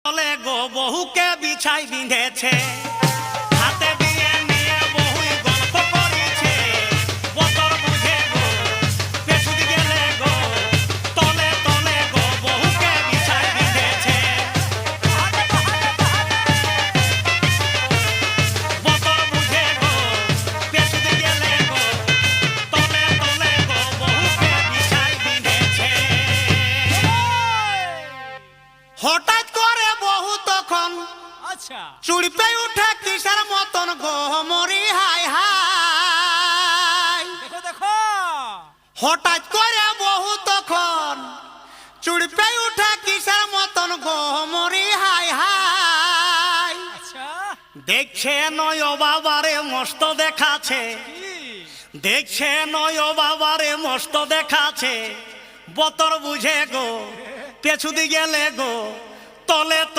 তলে গো বহুকে বিছাই বিঁধেছে, হাতে দিয়ে নিয়ে বহুই গল্প করেছে। বতর বুঝে গো পেছুদ গেলে গো, তলে তলে গো বহুকে বিছাই বিঁধেছে। বতর বুঝে গো পেছুদ গেলে গো, তলে তলে গো বহুকে বিছাই বিঁধেছে। হঠাৎ করে বহু তখন আচ্ছা চুড়পে উঠে কিসের মতন গো মরি হাই হাই। দেখো দেখো হঠাৎ করে বহু তখন চুড়পে উঠে কিসের মতন গো মরি হাই হাই। আচ্ছা দেখছে নয় বাবারে মস্ত দেখাছে, কি দেখছে নয় বাবারে মস্ত দেখাছে। বতর বুঝে গো পেছুদি গেলে গো, তলে